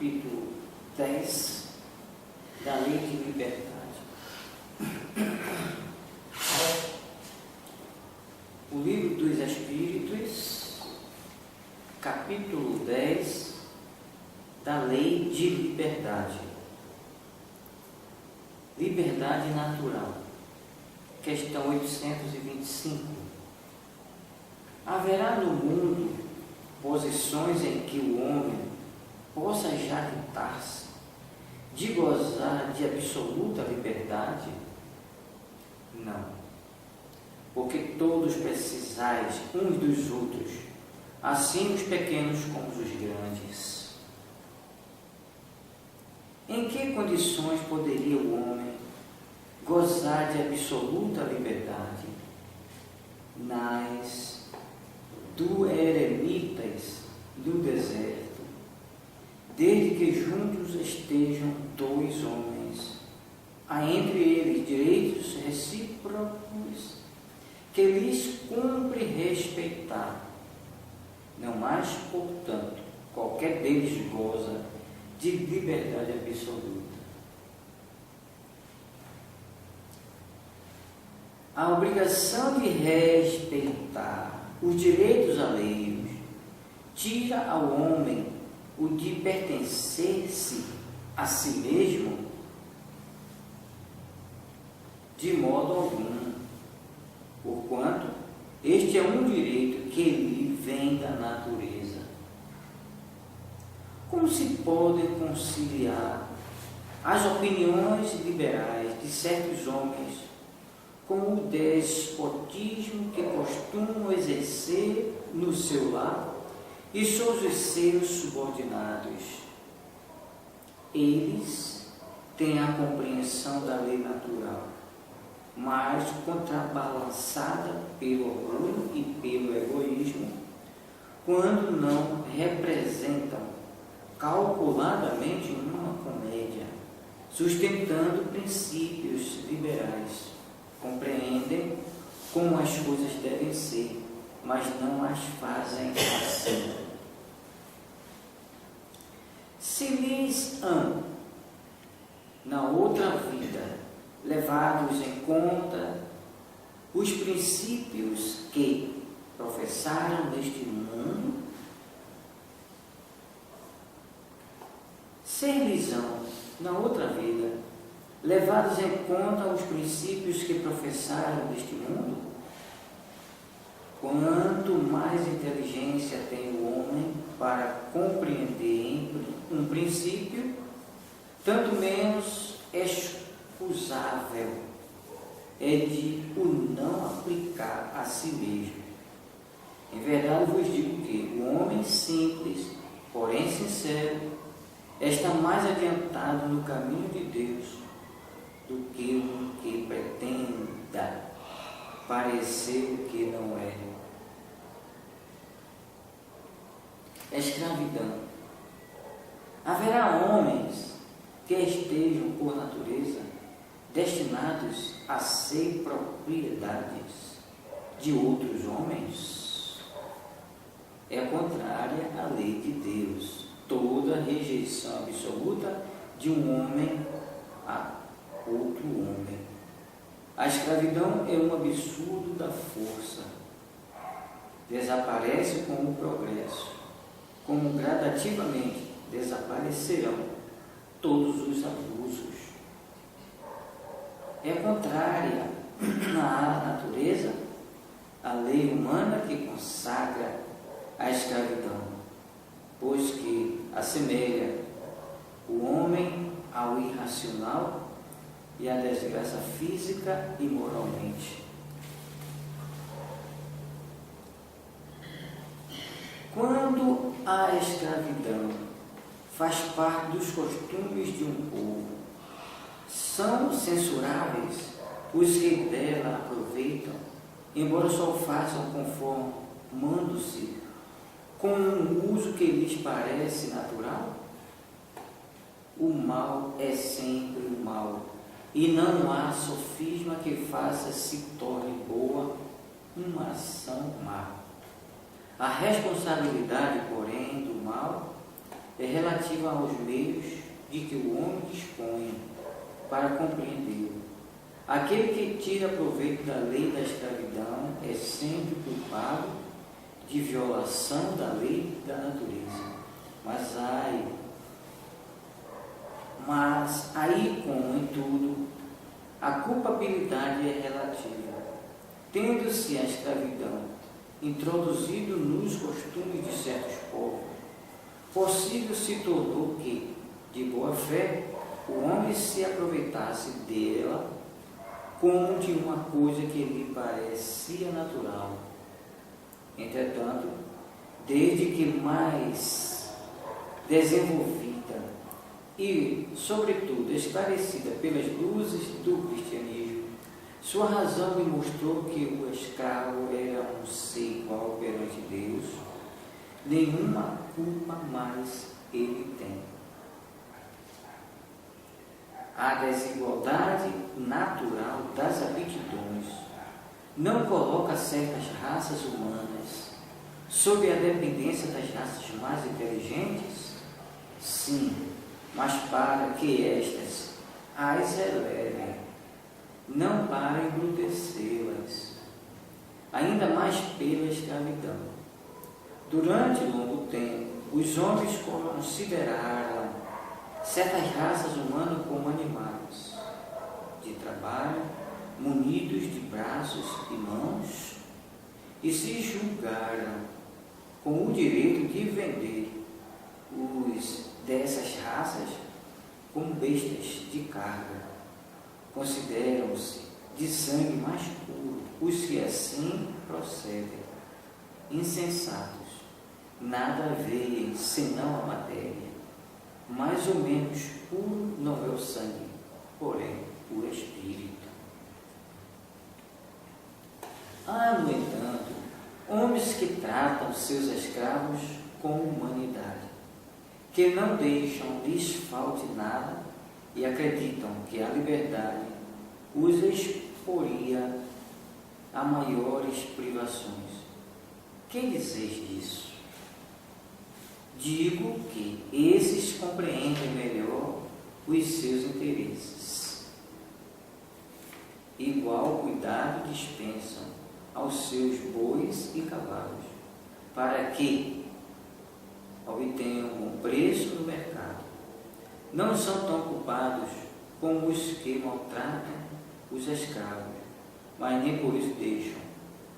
capítulo 10 da Lei de Liberdade. O Livro dos Espíritos, capítulo 10 da Lei de Liberdade. Liberdade natural. Questão 825. Haverá no mundo posições em que o homem possa jactar-se de gozar de absoluta liberdade? Não, porque todos precisais uns dos outros, assim os pequenos como os grandes. Em que condições poderia o homem gozar de absoluta liberdade? Nas do eremitas do deserto, desde que juntos estejam dois homens, há entre eles direitos recíprocos que lhes cumpre respeitar. Não mais, portanto, qualquer deles goza de liberdade absoluta. A obrigação de respeitar os direitos alheios tira ao homem o de pertencer-se a si mesmo de modo algum, porquanto este é um direito que lhe vem da natureza. Como se pode conciliar as opiniões liberais de certos homens com o despotismo que costumam exercer no seu lar e sobre os seus subordinados? Eles têm a compreensão da lei natural, mas contrabalançada pelo orgulho e pelo egoísmo, quando não representam calculadamente uma comédia, sustentando princípios liberais. Compreendem como as coisas devem ser, mas não as fazem assim. Se lhes hão, na outra vida, levados em conta os princípios que professaram neste mundo, ser-lhes-ão, na outra vida, levados em conta os princípios que professaram neste mundo, quanto mais inteligência tem o homem para compreender um princípio, tanto menos excusável é de o não aplicar a si mesmo. Em verdade vos digo que o homem simples, porém sincero, está mais adiantado no caminho de Deus do que o que pretenda parecer o que não é. Escravidão. Haverá homens que estejam, por natureza, destinados a ser propriedades de outros homens? É contrária à lei de Deus toda rejeição absoluta de um homem a outro homem. A escravidão é um absurdo da força. Desaparece com o progresso, como gradativamente desaparecerão todos os abusos. É contrária à natureza a lei humana que consagra a escravidão, pois que assemelha o homem ao irracional e à desgraça física e moralmente. Quando a escravidão faz parte dos costumes de um povo, são censuráveis os que dela aproveitam, embora só o façam conformando-se com um uso que lhes parece natural? O mal é sempre o mal, e não há sofisma que faça se torne boa uma ação má. A responsabilidade, porém, do mal é relativa aos meios de que o homem dispõe para compreendê-lo. Aquele que tira proveito da lei da escravidão é sempre culpado de violação da lei da natureza. Mas aí como em tudo, a culpabilidade é relativa. Tendo-se a escravidão introduzido nos costumes de certos povos, possível se tornou que, de boa fé, o homem se aproveitasse dela como de uma coisa que lhe parecia natural. Entretanto, desde que mais desenvolvida e, sobretudo, esclarecida pelas luzes do cristianismo, sua razão lhe mostrou que o escravo era um ser igual perante Deus, nenhuma culpa mais ele tem. A desigualdade natural das aptidões não coloca certas raças humanas sob a dependência das raças mais inteligentes? Sim, mas para que estas as elevem, não para embrutecê-las, ainda mais pela escravidão. Durante longo tempo, os homens consideraram certas raças humanas como animais de trabalho, munidos de braços e mãos, e se julgaram com o direito de vender os dessas raças como bestas de carga. Consideram-se de sangue mais puro os que assim procedem, insensatos, nada veem senão a matéria. Mais ou menos puro não é o sangue, porém o espírito. Há, no entanto, homens que tratam seus escravos com humanidade, que não deixam lhes falte nada e acreditam que a liberdade os exporia a maiores privações. Que dizeis disso? Digo que esses compreendem melhor os seus interesses. Igual cuidado dispensam aos seus bois e cavalos, para que obtenham bom preço no mercado. Não são tão culpados como os que maltratam os escravos, mas nem por isso deixam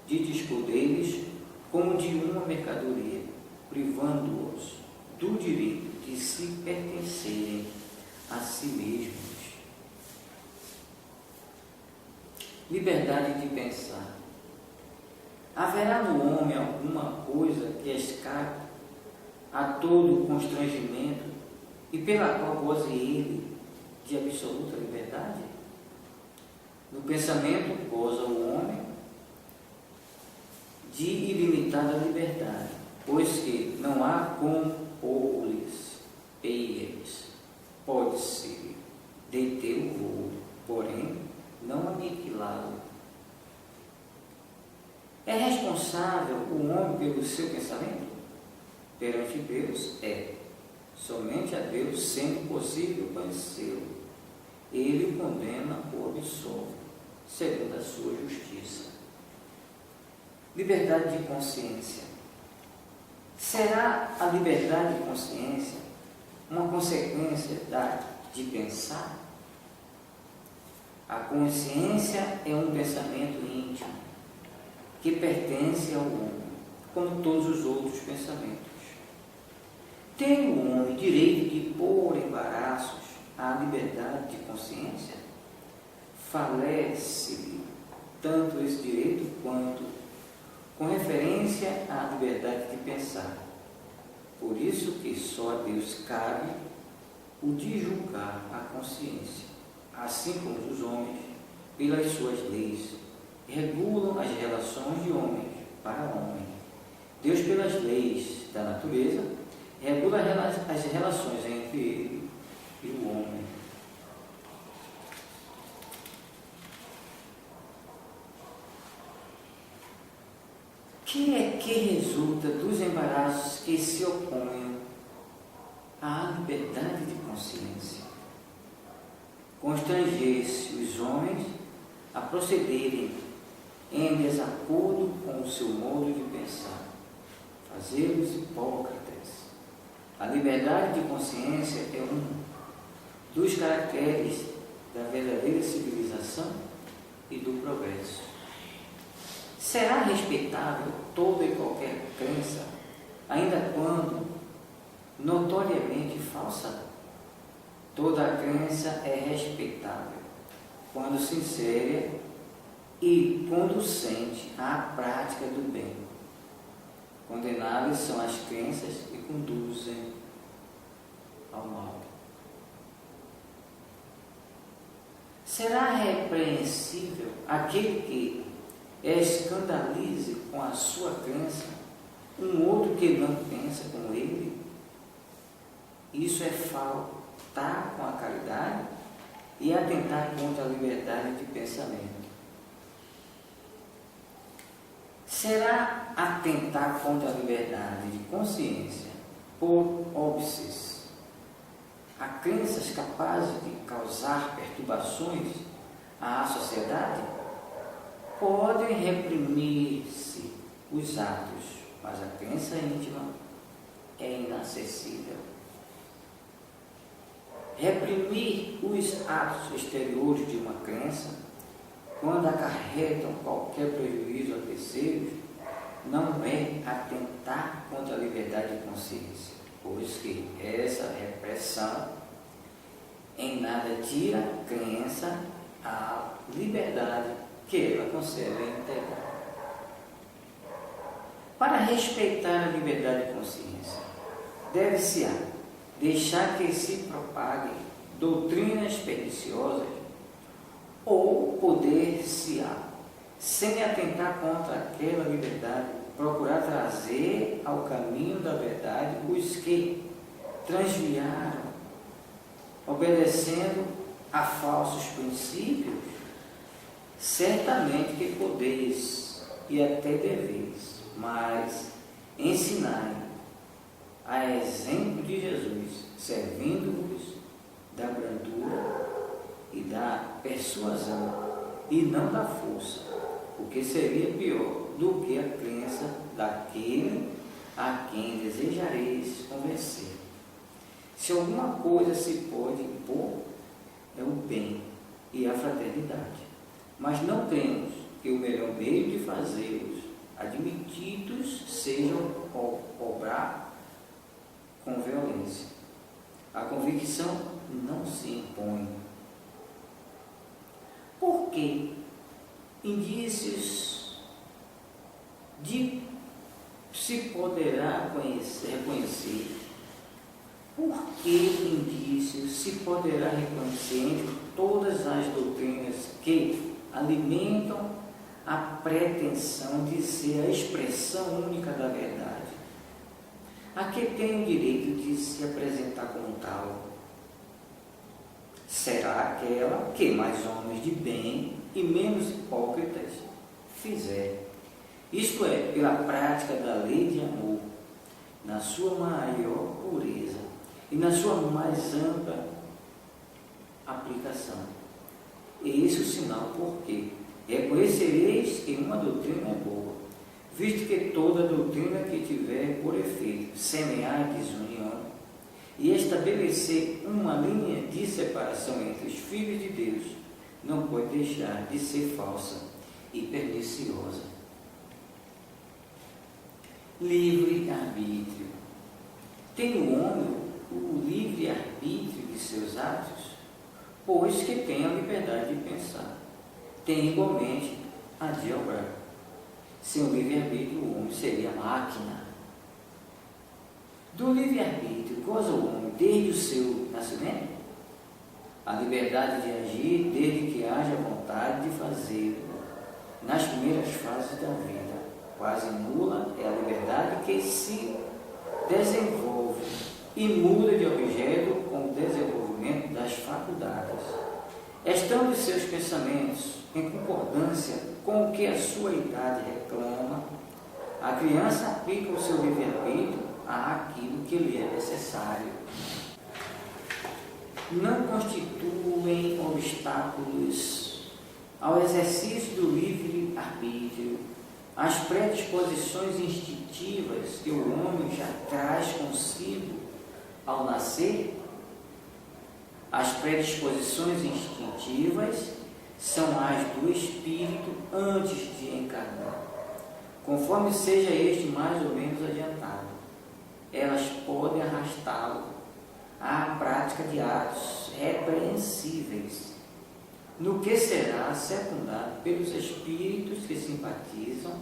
de dispor deles como de uma mercadoria, privando-os do direito de se pertencerem a si mesmos. Liberdade de pensar. Haverá no homem alguma coisa que escape a todo constrangimento e pela qual goze ele de absoluta liberdade? No pensamento goza o homem de ilimitada liberdade, pois que não há como pô-los eles, pode-se deter o voo, porém não aniquilá-lo. É responsável o homem pelo seu pensamento? Perante Deus é. Somente a Deus, sendo possível conhecê-lo, ele o condena ou absolve, segundo a sua justiça. Liberdade de consciência. Será a liberdade de consciência uma consequência de pensar? A consciência é um pensamento íntimo que pertence ao homem, como todos os outros pensamentos. Tem o homem direito de pôr embaraços à liberdade de consciência? Falece-lhe tanto esse direito quanto com referência à liberdade de pensar. Por isso que só a Deus cabe o de julgar a consciência, assim como os homens, pelas suas leis, regulam as relações de homens para homem. Deus, pelas leis da natureza, regula as relações entre ele e o homem. Que é que resulta dos embaraços que se opõem constrangesse os homens a procederem em desacordo com o seu modo de pensar, fazê-los hipócritas. A liberdade de consciência é um dos caracteres da verdadeira civilização e do progresso. Será respeitável toda e qualquer crença, ainda quando notoriamente falsa? Toda a crença é respeitável quando sincera e conducente à prática do bem. Condenáveis são as crenças que conduzem ao mal. Será repreensível aquele que escandalize com a sua crença um outro que não pensa como ele? Isso é faltar com a caridade e atentar contra a liberdade de pensamento. Será atentar contra a liberdade de consciência por óbices a crenças capazes de causar perturbações à sociedade? Podem reprimir-se os atos, mas a crença íntima é inacessível. Reprimir os atos exteriores de uma crença, quando acarretam qualquer prejuízo a terceiros, não é atentar contra a liberdade de consciência, pois que essa repressão em nada tira a crença à liberdade que ela concebe integrar. Para respeitar a liberdade de consciência, deve-se deixar que se propaguem doutrinas perniciosas ou poder-se-á, sem atentar contra aquela liberdade, procurar trazer ao caminho da verdade os que transviaram, obedecendo a falsos princípios? Certamente que podeis e até deveis, mas ensinai a exemplo de Jesus, servindo-vos da brandura e da persuasão, e não da força, o que seria pior do que a crença daquele a quem desejareis convencer. Se alguma coisa se pode impor, é o bem e a fraternidade, mas não cremos que o melhor meio de fazê-los admitidos seja obrar com violência. A convicção não se impõe. Por que indícios de se poderá reconhecer? Por que indícios se poderá reconhecer entre todas as doutrinas que alimentam a pretensão de ser a expressão única da verdade? A que tem o direito de se apresentar como tal? Será aquela que mais homens de bem e menos hipócritas fizer. Isto é, pela prática da lei de amor, na sua maior pureza e na sua mais ampla aplicação. E esse é o sinal porque reconhecereis que uma doutrina é boa, visto que toda doutrina que tiver por efeito semear desunião e estabelecer uma linha de separação entre os filhos de Deus, não pode deixar de ser falsa e perniciosa. Livre-arbítrio. Tem o homem o livre-arbítrio de seus atos? Pois que tem a liberdade de pensar. Tem igualmente a de obrar. Sem o livre-arbítrio, o homem seria máquina. Do livre-arbítrio goza o homem desde o seu nascimento? A liberdade de agir desde que haja vontade de fazê-lo. Nas primeiras fases da vida, quase nula é a liberdade que se desenvolve e muda de objeto com o desenvolvimento das faculdades. Estando seus pensamentos em concordância com o que a sua idade reclama, a criança aplica o seu livre-arbítrio àquilo que lhe é necessário. não constituem obstáculos ao exercício do livre-arbítrio. As predisposições instintivas que o homem já traz consigo ao nascer, as predisposições instintivas são as do espírito antes de encarnar, conforme seja este mais ou menos adiantado. Elas podem arrastá-lo à prática de atos repreensíveis, no que será secundado pelos espíritos que simpatizam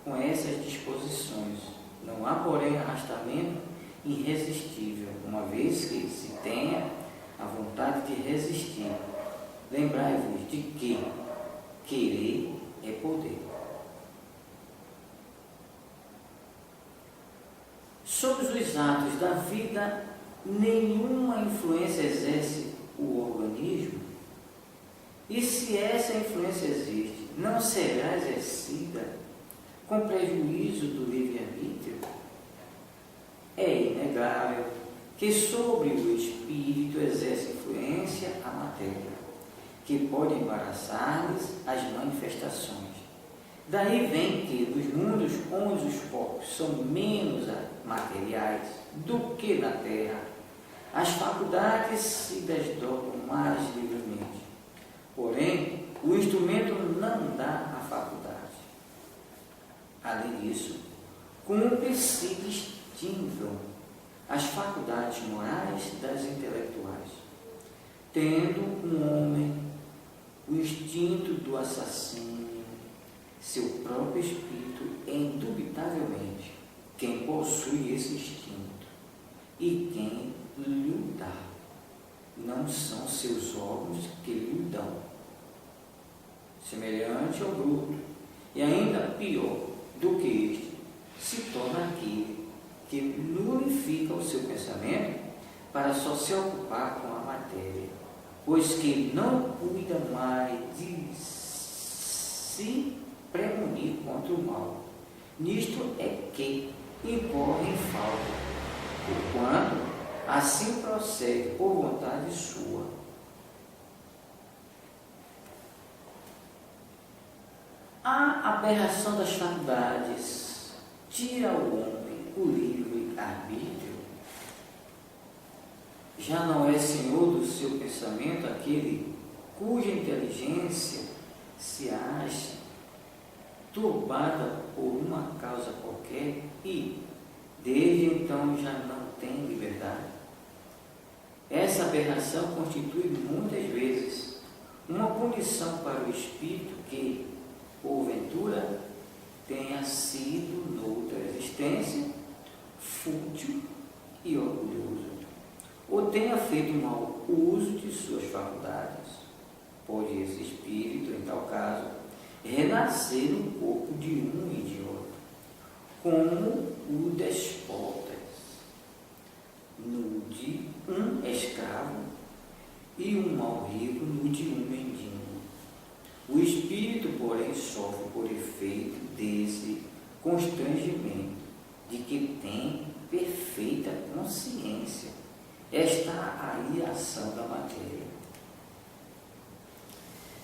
com essas disposições. Não há, porém, arrastamento irresistível, uma vez que se tenha a vontade de resistir. Lembrai-vos de que querer é poder. Sobre os atos da vida, nenhuma influência exerce o organismo, e se essa influência existe, não será exercida com prejuízo do livre-arbítrio. É inegável que sobre o espírito exerce influência a matéria, que pode embaraçar-lhes as manifestações. Daí vem que nos mundos onde os corpos são menos materiais do que na terra, as faculdades se desdobram mais livremente. Porém, o instrumento não dá a faculdade. Além disso, cumpre-se distinguam as faculdades morais das intelectuais. Tendo um homem o instinto do assassínio, seu próprio espírito é indubitavelmente quem possui esse instinto e quem lhe dá. Não são seus órgãos que lhe dão. Semelhante ao bruto, e ainda pior do que este, se torna aquele que nulifica o seu pensamento para só se ocupar com a matéria, pois que não cuida mais de se premunir contra o mal. Nisto é que incorre em falta, porquanto assim procede por vontade sua. A aberração das faculdades tira ao homem o livre-arbítrio. Já não é senhor do seu pensamento aquele cuja inteligência se acha turbada por uma causa qualquer e, desde então, já não tem liberdade. Essa aberração constitui muitas vezes uma punição para o espírito que, porventura, tenha sido noutra existência fútil e orgulhoso, ou tenha feito mau uso de suas faculdades. Pode esse espírito, em tal caso, renascer no corpo de um e de outro, como o despotas, no de um escravo e um mau rico no de um mendigo. O espírito, porém, sofre por efeito desse constrangimento, de que tem perfeita consciência. Está aí a ação da matéria.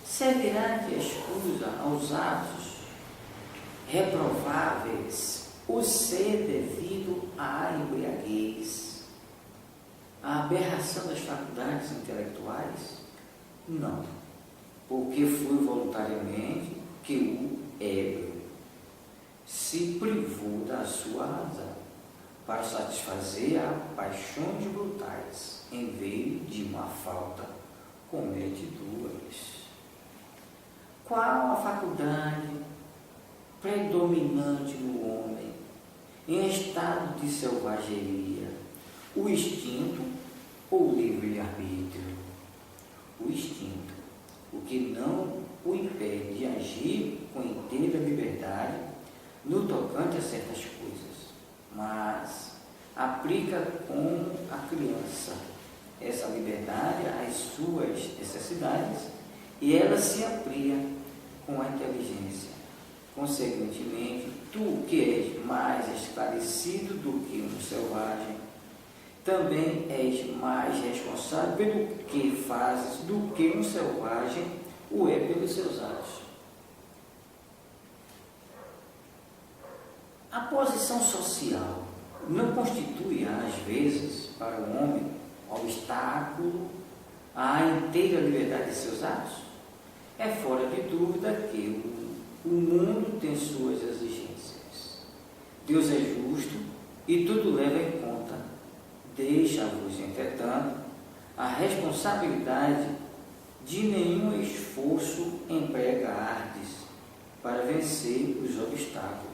Servirá de escusa aos atos reprováveis o ser devido à embriaguez, à aberração das faculdades intelectuais? Não, porque foi voluntariamente que o ébrio se privou da sua razão para satisfazer a paixões brutais, em vez de uma falta comete duas. Qual a faculdade predominante no homem em estado de selvageria? O instinto ou o livre-arbítrio? O instinto, o que não o impede de agir com inteira liberdade no tocante a certas coisas, mas aplica como a criança essa liberdade às suas necessidades e ela se amplia com a inteligência. Consequentemente, tu que és mais esclarecido do que um selvagem, também és mais responsável pelo que fazes do que um selvagem o é pelos seus atos. A posição social não constitui, às vezes, para o homem, obstáculo à inteira liberdade de seus atos? É fora de dúvida que o mundo tem suas exigências. Deus é justo e tudo leva em conta. Deixa-vos, entretanto, a responsabilidade de nenhum esforço emprega ardes para vencer os obstáculos.